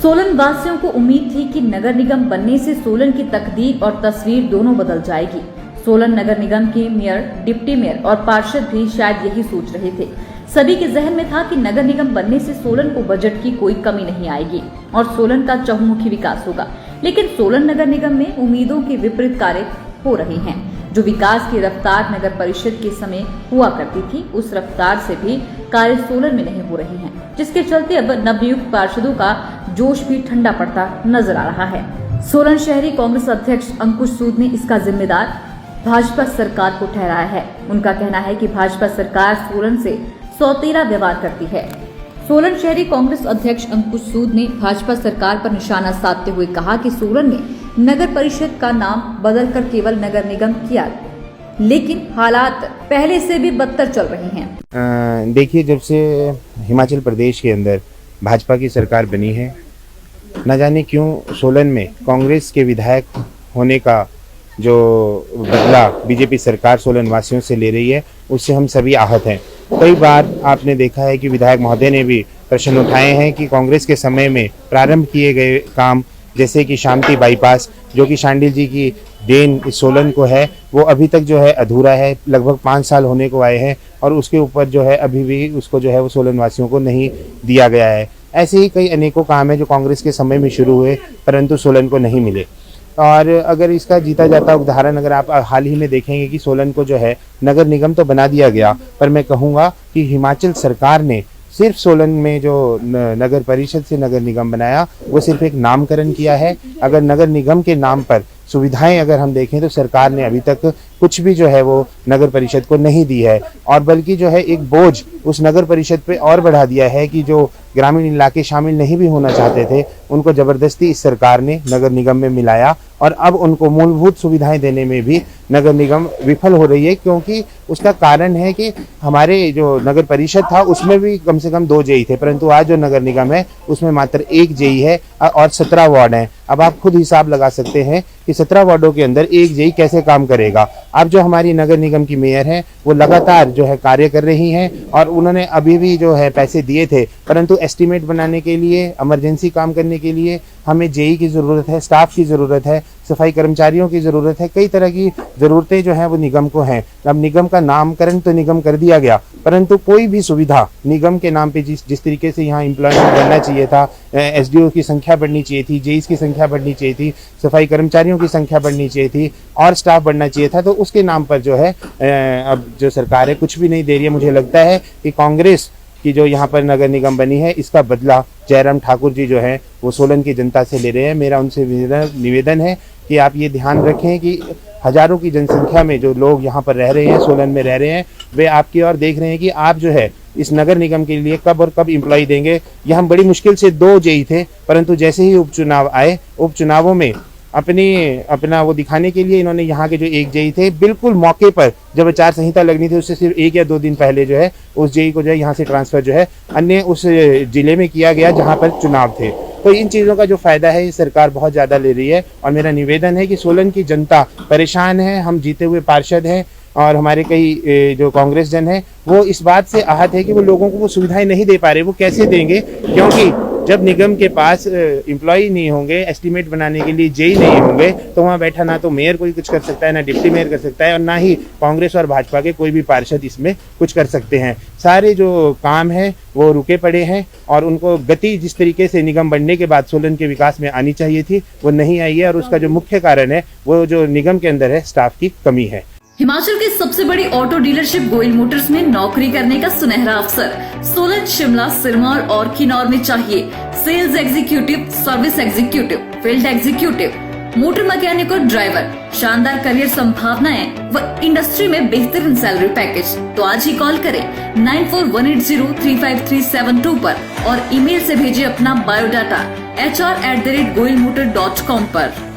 सोलन वासियों को उम्मीद थी कि नगर निगम बनने से सोलन की तकदीर और तस्वीर दोनों बदल जाएगी। सोलन नगर निगम के मेयर, डिप्टी मेयर और पार्षद भी शायद यही सोच रहे थे। सभी के जहन में था कि नगर निगम बनने से सोलन को बजट की कोई कमी नहीं आएगी और सोलन का चहुमुखी विकास होगा। लेकिन सोलन नगर निगम में उम्मीदों के विपरीत कार्य हो रहे हैं। जो विकास की रफ्तार नगर परिषद के समय हुआ करती थी, उस रफ्तार से भी कार्य सोलन में नहीं हो रहे हैं, जिसके चलते अब नवनियुक्त पार्षदों का जोश भी ठंडा पड़ता नजर आ रहा है। सोलन शहरी कांग्रेस अध्यक्ष अंकुश सूद ने इसका जिम्मेदार भाजपा सरकार को ठहराया है। उनका कहना है कि भाजपा सरकार सोलन से सौतेला व्यवहार करती है। सोलन शहरी कांग्रेस अध्यक्ष अंकुश सूद ने भाजपा सरकार पर निशाना साधते हुए कहा कि सोलन ने नगर परिषद का नाम बदलकर केवल नगर निगम किया, लेकिन हालात पहले से भी बदतर चल रहे हैं। देखिए, जब से हिमाचल प्रदेश के अंदर भाजपा की सरकार बनी है, न जाने क्यों सोलन में कांग्रेस के विधायक होने का जो बदला बीजेपी सरकार सोलन वासियों से ले रही है, उससे हम सभी आहत हैं। कई बार आपने देखा है कि विधायक महोदय ने भी प्रश्न उठाए हैं कि कांग्रेस के समय में प्रारंभ किए गए काम, जैसे कि शांति बाईपास, जो कि शांडिल जी की देन इस सोलन को है, वो अभी तक जो है अधूरा है। लगभग 5 साल होने को आए हैं और उसके ऊपर जो है अभी भी उसको जो है वो सोलन वासियों को नहीं दिया गया है। ऐसे ही कई अनेकों काम है जो कांग्रेस के समय में शुरू हुए परंतु सोलन को नहीं मिले। और अगर इसका जीता जाता उदाहरण अगर आप हाल ही में देखेंगे कि सोलन को जो है नगर निगम तो बना दिया गया, पर मैं कहूँगा कि हिमाचल सरकार ने सिर्फ सोलन में जो नगर परिषद से नगर निगम बनाया, वो सिर्फ एक नामकरण किया है। अगर नगर निगम के नाम पर सुविधाएं अगर हम देखें तो सरकार ने अभी तक कुछ भी जो है वो नगर परिषद को नहीं दी है, और बल्कि जो है एक बोझ उस नगर परिषद पे और बढ़ा दिया है कि जो ग्रामीण इलाके शामिल नहीं भी होना चाहते थे, उनको जबरदस्ती इस सरकार ने नगर निगम में मिलाया और अब उनको मूलभूत सुविधाएं देने में भी नगर निगम विफल हो रही है। क्योंकि उसका कारण है कि हमारे जो नगर परिषद था उसमें भी कम से कम 2 जेई थे, परंतु आज जो नगर निगम है उसमें मात्र 1 जेई है और 17 वार्ड हैं। अब आप खुद हिसाब लगा सकते हैं कि 17 वार्डों के अंदर 1 जेई कैसे काम करेगा। अब जो हमारी नगर निगम की मेयर हैं वो लगातार जो है कार्य कर रही हैं और उन्होंने अभी भी जो है पैसे दिए थे, परंतु एस्टीमेट बनाने के लिए, इमरजेंसी काम करने के लिए हमें जेई की ज़रूरत है, स्टाफ की ज़रूरत है, सफाई कर्मचारियों की ज़रूरत है, कई तरह की ज़रूरतें जो हैं वो निगम को हैं। अब निगम का नामकरण तो निगम कर दिया गया, परंतु कोई भी सुविधा निगम के नाम पे जिस तरीके से यहाँ एम्प्लॉयमेंट बढ़ना चाहिए था, एसडीओ की संख्या बढ़नी चाहिए थी, जेईस की संख्या बढ़नी चाहिए थी, सफाई कर्मचारियों की संख्या बढ़नी चाहिए थी और स्टाफ बढ़ना चाहिए था, तो उसके नाम पर जो है अब जो सरकार है कुछ भी नहीं दे रही है। मुझे लगता है कि कांग्रेस कि जो यहाँ पर नगर निगम बनी है, इसका बदला जयराम ठाकुर जी जो है वो सोलन की जनता से ले रहे हैं। मेरा उनसे निवेदन है कि आप ये ध्यान रखें कि हजारों की जनसंख्या में जो लोग यहाँ पर रह रहे हैं, सोलन में रह रहे हैं, वे आपकी ओर देख रहे हैं कि आप जो है इस नगर निगम के लिए कब और कब एम्प्लॉय देंगे। यहाँ हम बड़ी मुश्किल से 2 जेई थे, परंतु जैसे ही उपचुनाव आए, उपचुनावों में अपना वो दिखाने के लिए इन्होंने यहाँ के जो 1 जेई थे, बिल्कुल मौके पर जब आचार संहिता लगनी थी उससे सिर्फ 1 या 2 दिन पहले जो है उस जेई को जो है यहाँ से ट्रांसफर जो है अन्य उस जिले में किया गया जहाँ पर चुनाव थे। तो इन चीज़ों का जो फायदा है ये सरकार बहुत ज़्यादा ले रही है और मेरा निवेदन है कि सोलन की जनता परेशान है। हम जीते हुए पार्षद हैं और हमारे कई जो कांग्रेस जन हैं वो इस बात से आहत है कि वो लोगों को वो सुविधाएं नहीं दे पा रहे। वो कैसे देंगे, क्योंकि जब निगम के पास एम्प्लॉय नहीं होंगे, एस्टीमेट बनाने के लिए जेई नहीं होंगे, तो वहाँ बैठा ना तो मेयर कोई कुछ कर सकता है, ना डिप्टी मेयर कर सकता है और ना ही कांग्रेस और भाजपा के कोई भी पार्षद इसमें कुछ कर सकते हैं। सारे जो काम हैं वो रुके पड़े हैं और उनको गति जिस तरीके से निगम बनने के बाद सोलन के विकास में आनी चाहिए थी वो नहीं आई है और उसका जो मुख्य कारण है वो जो निगम के अंदर है, स्टाफ की कमी है। हिमाचल की सबसे बड़ी ऑटो डीलरशिप गोयल मोटर्स में नौकरी करने का सुनहरा अवसर सोलन, शिमला, सिरमौर और किन्नौर में चाहिए sales executive, service executive, field executive, motor mechanic और ड्राइवर। शानदार करियर संभावनाएं व इंडस्ट्री में बेहतरीन सैलरी पैकेज। तो आज ही कॉल करें 9418035372 पर और ईमेल से भेजिए अपना बायोडाटा hr@goilmotor.com पर।